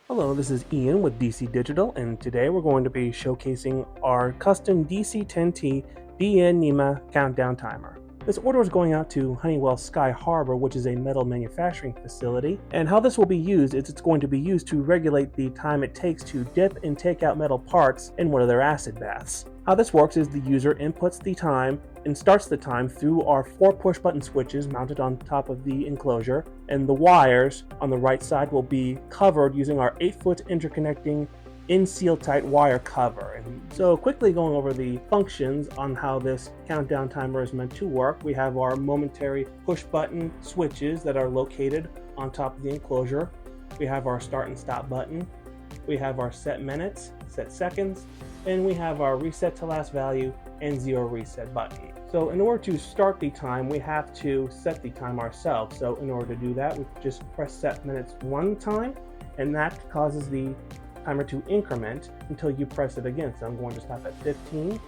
Hello, this is Ian with DC Digital, and today we're going to be showcasing our custom DC-10T-DN-NEMA countdown timer. This order is going out to Honeywell Sky Harbor, which is a metal manufacturing facility, and how this will be used is it's going to be used to regulate the time it takes to dip and take out metal parts in one of their acid baths. How this works is the user inputs the time and starts the time through our 4 push button switches mounted on top of the enclosure, and the wires on the right side will be covered using our 8-foot interconnecting in seal-tite wire cover. And so quickly going over the functions on how this countdown timer is meant to work, we have our momentary push button switches that are located on top of the enclosure. We have our start and stop button. We have our set minutes, set seconds, and we have our reset to last value and 0 reset button. So in order to start the time, we have to set the time ourselves. So in order to do that, we just press set minutes one time, and that causes the timer to increment until you press it again. So I'm going to stop at 15.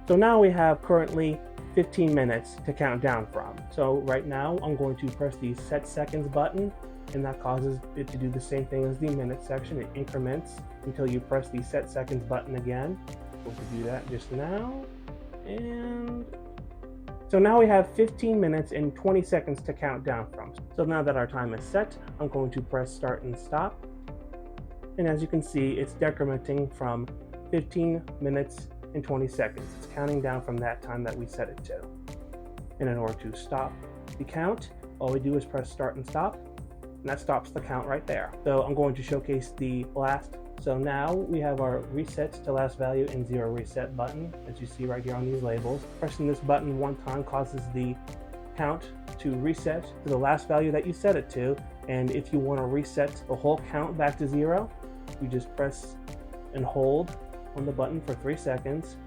So now we have currently 15 minutes to count down from. So right now I'm going to press the set seconds button, and that causes it to do the same thing as the minute section. It increments until you press the set seconds button again. I'm going to do that just now. And so now we have 15 minutes and 20 seconds to count down from. So now that our time is set, I'm going to press start and stop. And as you can see, it's decrementing from 15 minutes and 20 seconds. It's counting down from that time that we set it to. And in order to stop the count, all we do is press start and stop, and that stops the count right there. So I'm going to showcase the last. So now we have our reset to last value and 0 reset button, as you see right here on these labels. Pressing this button one time causes the count to reset to the last value that you set it to. And if you want to reset the whole count back to 0, you just press and hold on the button for 3 seconds,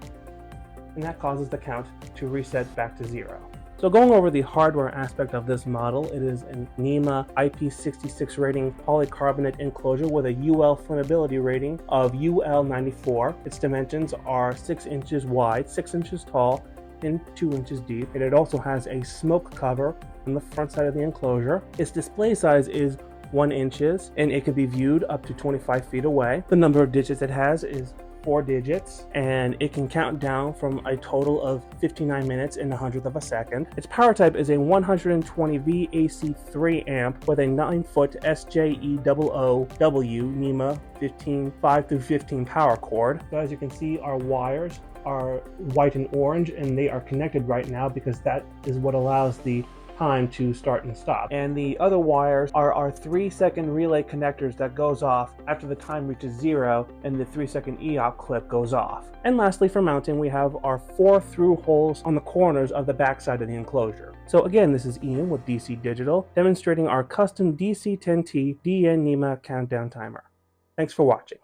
and that causes the count to reset back to 0. So going over the hardware aspect of this model, it is a NEMA IP66 rating polycarbonate enclosure with a UL flammability rating of UL94. Its dimensions are 6 inches wide, 6 inches tall, and 2 inches deep. And it also has a smoke cover on the front side of the enclosure. Its display size is 1 inches, and it can be viewed up to 25 feet away. The number of digits it has is 4 digits, and it can count down from a total of 59 minutes and 100th of a second. Its power type is a 120V AC 3 amp with a 9-foot SJEOOW NEMA 5 through 15 power cord. So as you can see, our wires are white and orange, and they are connected right now because that is what allows the time to start and stop. And the other wires are our 3-second relay connectors that goes off after the time reaches 0 and the 3-second EOP clip goes off. And lastly, for mounting, we have our 4 through holes on the corners of the back side of the enclosure. So again, this is Ian with DC Digital, demonstrating our custom DC-10T-DN-NEMA countdown timer. Thanks for watching.